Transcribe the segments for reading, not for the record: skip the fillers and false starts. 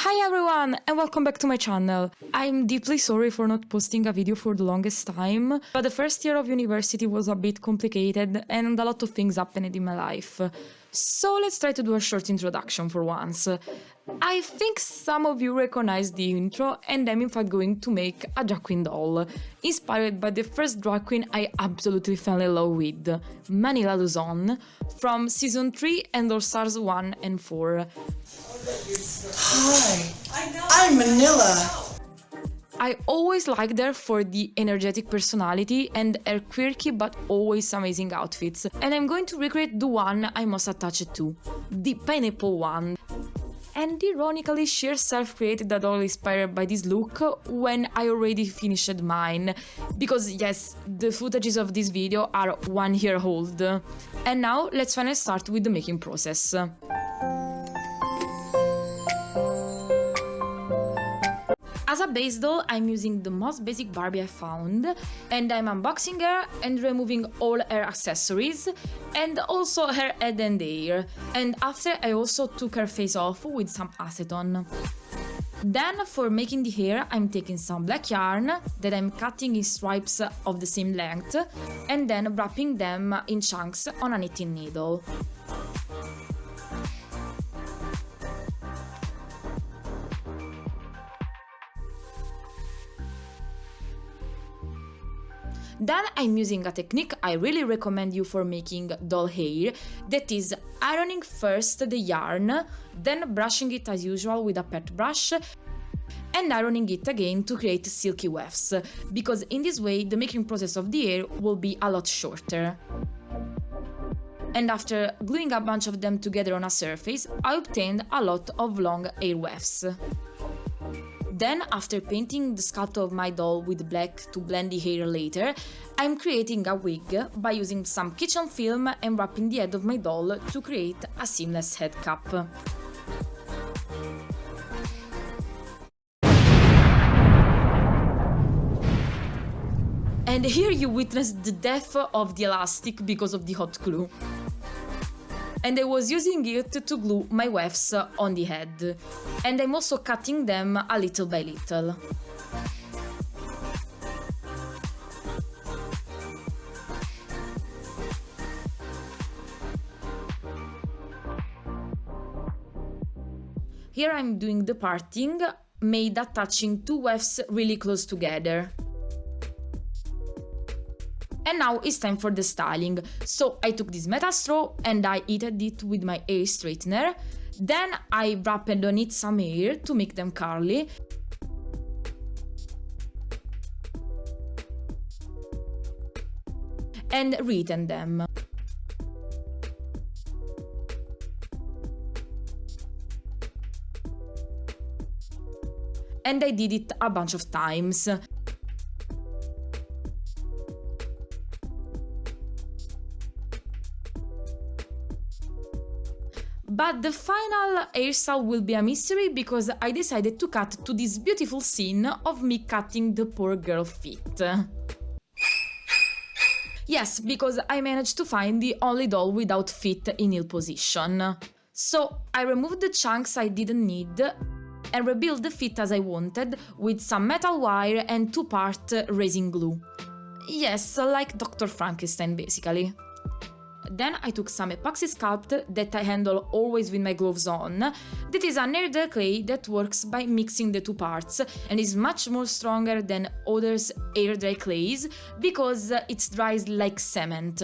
Hi everyone and welcome back to my channel. I'm deeply sorry for not posting a video for the longest time, but the first year of university was a bit complicated and a lot of things happened in my life. So let's try to do a short introduction for once. I think some of you recognize the intro, and I'm in fact going to make a drag queen doll, inspired by the first drag queen I absolutely fell in love with, manilaluzon, from season 3 and All Stars 1 and 4. Hi, I'm Manila. I always liked her for the energetic personality and her quirky but always amazing outfits, and I'm going to recreate the one I'm most attached to, the pineapple one. And ironically, she herself created a doll inspired by this look when I already finished mine, because yes, the footages of this video are 1 year old. And now let's finally start with the making process. As a base doll, I'm using the most basic Barbie I found, and I'm unboxing her and removing all her accessories, and also her head and hair, and after I also took her face off with some acetone. Then for making the hair, I'm taking some black yarn that I'm cutting in stripes of the same length, and then wrapping them in chunks on a knitting needle. Then I'm using a technique I really recommend you for making doll hair, that is ironing first the yarn, then brushing it as usual with a pet brush, and ironing it again to create silky wefts, because in this way the making process of the hair will be a lot shorter. And after gluing a bunch of them together on a surface, I obtained a lot of long hair wefts. Then, after painting the sculpt of my doll with black to blend the hair later, I'm creating a wig by using some kitchen film and wrapping the head of my doll to create a seamless head cap. And here you witness the death of the elastic because of the hot glue. And I was using it to glue my wefts on the head, and I'm also cutting them a little by little. Here I'm doing the parting, made attaching two wefts really close together. And now it's time for the styling. So I took this metal straw and I heated it with my hair straightener. Then I wrapped on it some hair to make them curly. And reheated them. And I did it a bunch of times. But the final hairstyle will be a mystery, because I decided to cut to this beautiful scene of me cutting the poor girl feet. Yes, because I managed to find the only doll without feet in heel position. So I removed the chunks I didn't need and rebuilt the feet as I wanted with some metal wire and two-part resin glue. Yes, like Dr. Frankenstein basically. Then I took some epoxy sculpt that I handle always with my gloves on. That is an air dry clay that works by mixing the two parts and is much more stronger than others air dry clays because it dries like cement.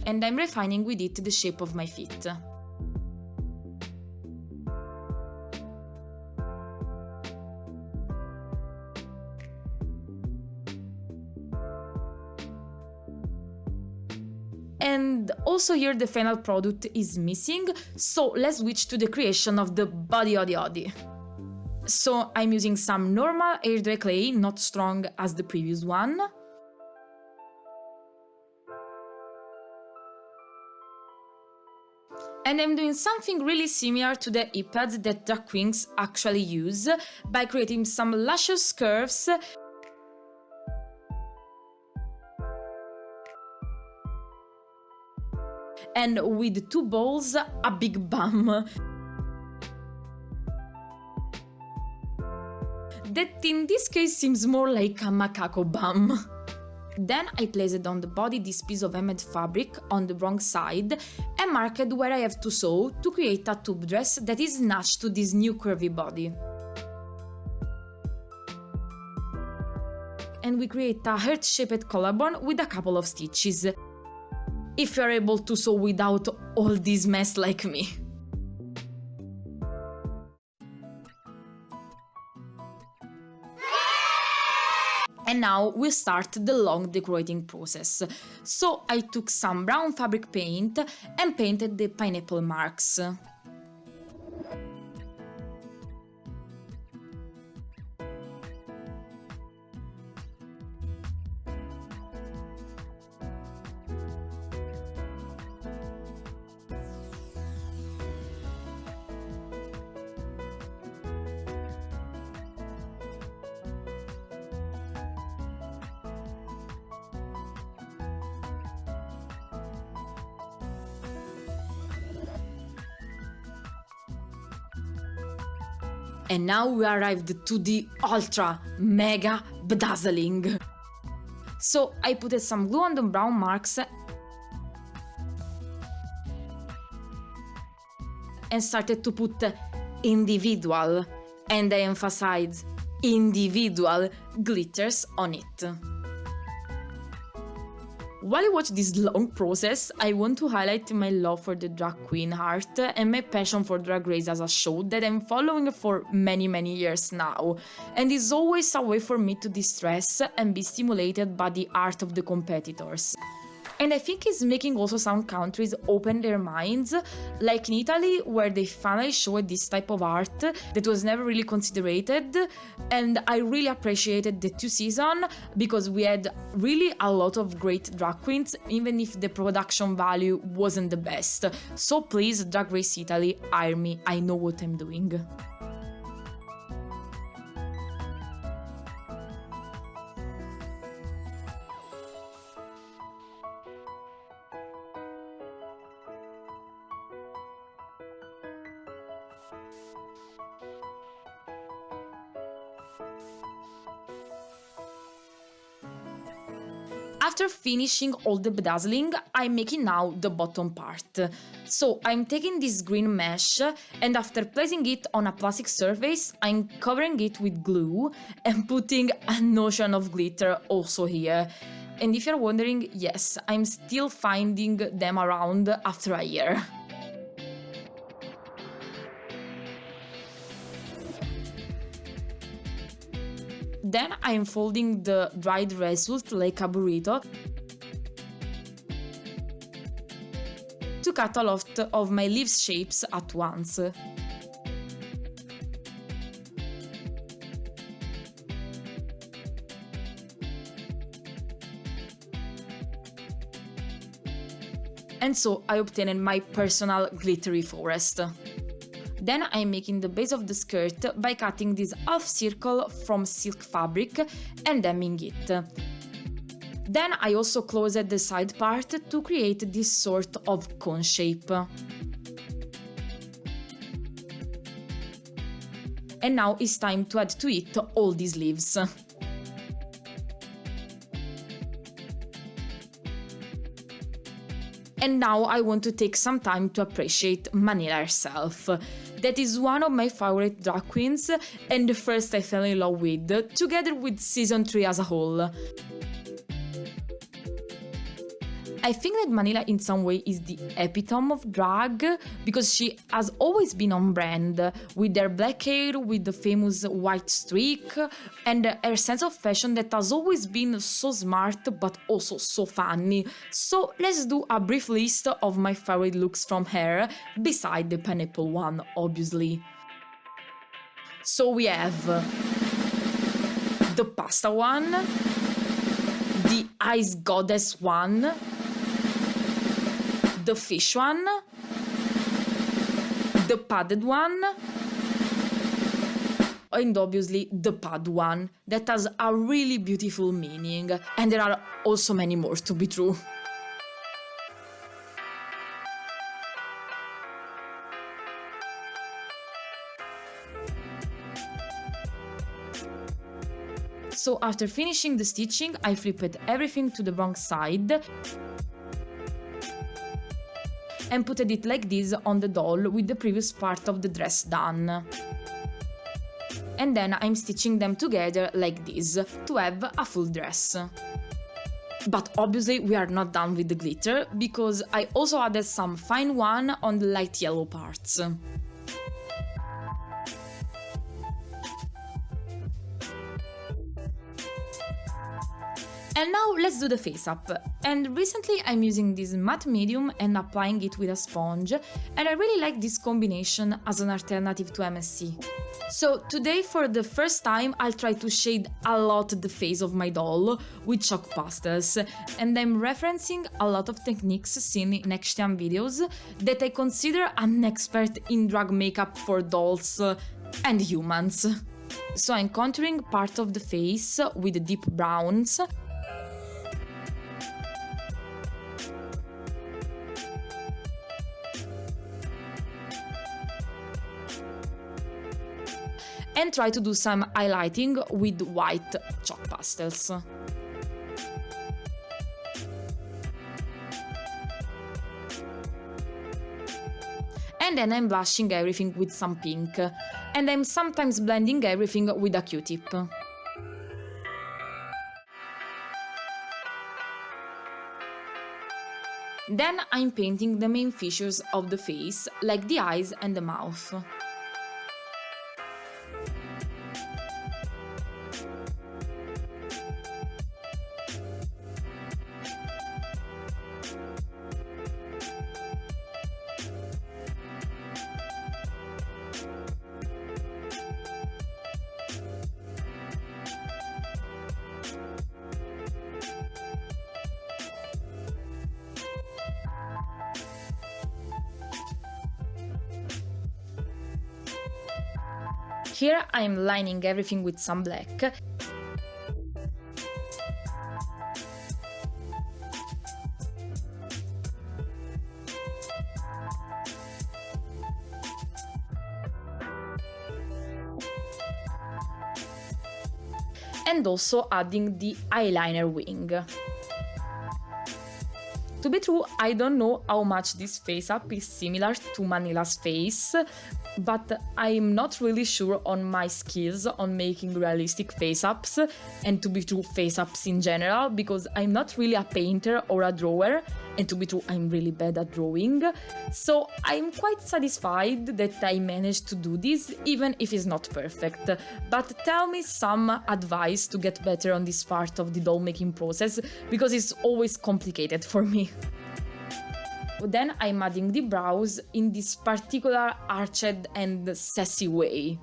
And I'm refining with it the shape of my feet. And also here the final product is missing, so let's switch to the creation of the body oddy. So I'm using some normal air dry clay, not strong as the previous one. And I'm doing something really similar to the hip pads that drag queens actually use, by creating some luscious curves and with 2 balls, a big bum. That in this case seems more like a macaco bum. Then I placed on the body this piece of hemmed fabric on the wrong side and marked where I have to sew to create a tube dress that is matched to this new curvy body. And we create a heart-shaped collarbone with a couple of stitches. If you're able to sew without all this mess like me. And now we start the long decorating process. So I took some brown fabric paint and painted the pineapple marks. And now we arrived to the ultra mega bedazzling. So I put some glue on the brown marks and started to put individual, and I emphasize individual, glitters on it. While I watch this long process, I want to highlight my love for the drag queen art and my passion for Drag Race as a show that I'm following for many years now, and is always a way for me to distress and be stimulated by the art of the competitors. And I think it's making also some countries open their minds, like in Italy, where they finally showed this type of art that was never really considered, and I really appreciated the 2 seasons because we had really a lot of great drag queens, even if the production value wasn't the best. So please, Drag Race Italy, hire me, I know what I'm doing. After finishing all the bedazzling, I'm making now the bottom part. So I'm taking this green mesh and after placing it on a plastic surface, I'm covering it with glue and putting an ocean of glitter also here. And if you're wondering, yes, I'm still finding them around after a year. Then I'm folding the dried result like a burrito to cut a lot of my leaves shapes at once. And so I obtained my personal glittery forest. Then I'm making the base of the skirt by cutting this half circle from silk fabric and hemming it. Then I also closed the side part to create this sort of cone shape. And now it's time to add to it all these leaves. And now I want to take some time to appreciate Manila herself. That is one of my favorite drag queens and the first I fell in love with, together with season 3 as a whole. I think that Manila in some way is the epitome of drag, because she has always been on brand, with her black hair, with the famous white streak, and her sense of fashion that has always been so smart but also so funny. So let's do a brief list of my favorite looks from her, beside the pineapple one, obviously. So we have the pasta one, the ice goddess one, the fish one, the padded one, and obviously the pad one, that has a really beautiful meaning, and there are also many more to be true. So after finishing the stitching, I flipped everything to the wrong side and put it like this on the doll with the previous part of the dress done. And then I'm stitching them together like this to have a full dress. But obviously we are not done with the glitter, because I also added some fine one on the light yellow parts. And now let's do the face up. And recently I'm using this matte medium and applying it with a sponge, and I really like this combination as an alternative to MSC. So today, for the first time, I'll try to shade a lot the face of my doll with chalk pastels, and I'm referencing a lot of techniques seen in XTM videos that I consider an expert in drag makeup for dolls and humans. So I'm contouring part of the face with deep browns, and try to do some highlighting with white chalk pastels. And then I'm blushing everything with some pink, and I'm sometimes blending everything with a Q-tip. Then I'm painting the main features of the face, like the eyes and the mouth. Here I'm lining everything with some black. And also adding the eyeliner wing. To be true, I don't know how much this face up is similar to Manila's face, but I'm not really sure on my skills on making realistic face ups, and to be true, face ups in general, because I'm not really a painter or a drawer, and to be true, I'm really bad at drawing. So I'm quite satisfied that I managed to do this, even if it's not perfect. But tell me some advice to get better on this part of the doll making process, because it's always complicated for me. Then I'm adding the brows in this particular arched and sassy way.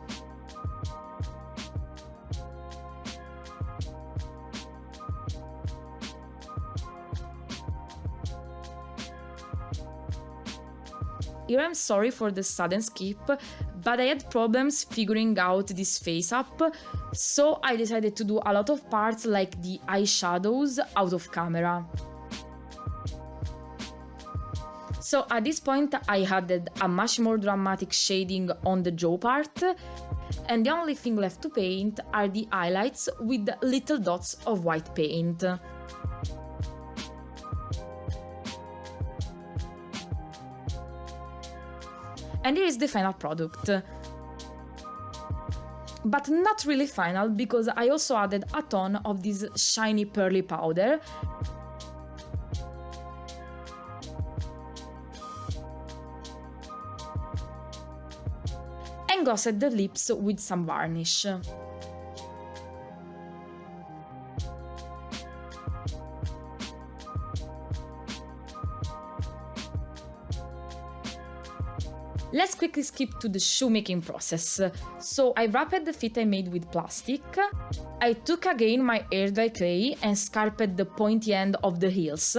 Here I'm sorry for the sudden skip, but I had problems figuring out this face up, so I decided to do a lot of parts like the eyeshadows out of camera. So at this point I added a much more dramatic shading on the jaw part, and the only thing left to paint are the highlights with little dots of white paint. And here is the final product. But not really final, because I also added a ton of this shiny pearly powder. And glossed the lips with some varnish. Let's quickly skip to the shoemaking process. So I wrapped the fit I made with plastic. I took again my air dry clay and scarped the pointy end of the heels.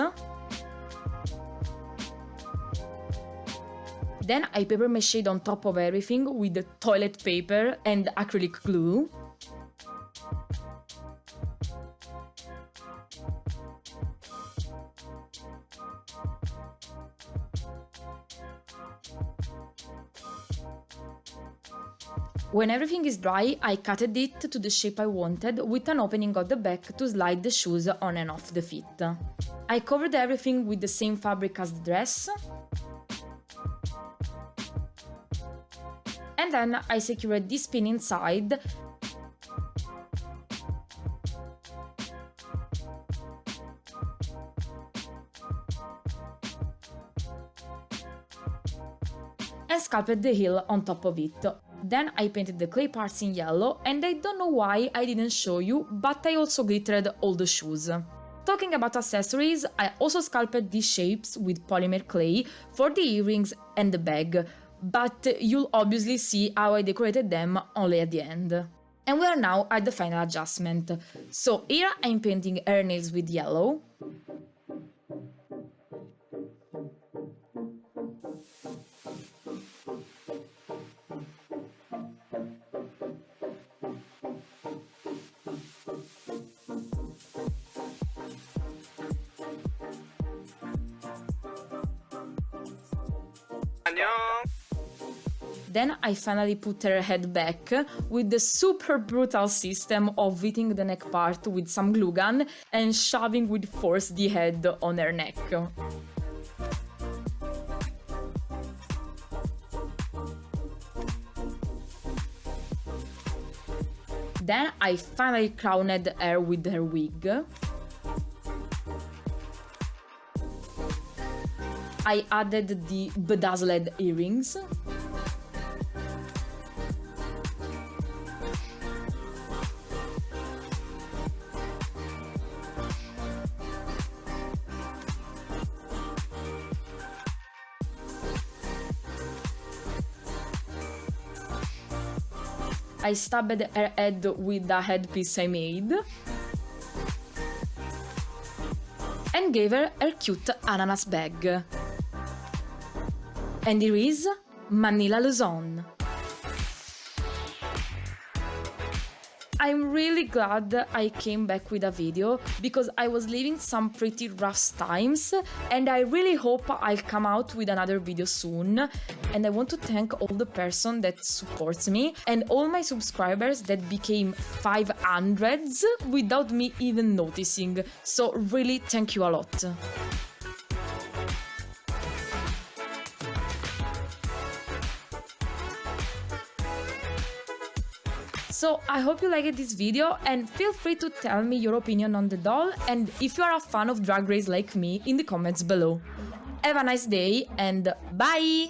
Then I paper mache on top of everything with the toilet paper and acrylic glue. When everything is dry, I cutted it to the shape I wanted with an opening at the back to slide the shoes on and off the feet. I covered everything with the same fabric as the dress. And then I secured this pin inside and sculpted the heel on top of it. Then I painted the clay parts in yellow, and I don't know why I didn't show you, but I also glittered all the shoes. Talking about accessories, I also sculpted these shapes with polymer clay for the earrings and the bag, but you'll obviously see how I decorated them only at the end. And we are now at the final adjustment. So here I'm painting her nails with yellow. Then I finally put her head back with the super brutal system of hitting the neck part with some glue gun and shoving with force the head on her neck. Then I finally crowned her with her wig. I added the bedazzled earrings. I stabbed her head with the headpiece I made and gave her her cute ananas bag. And here is manilaluzon. I'm really glad I came back with a video because I was living some pretty rough times and I really hope I'll come out with another video soon. And I want to thank all the person that supports me and all my subscribers that became 500s without me even noticing. So really thank you a lot. So I hope you liked this video and feel free to tell me your opinion on the doll and if you are a fan of Drag Race like me in the comments below. Have a nice day and bye!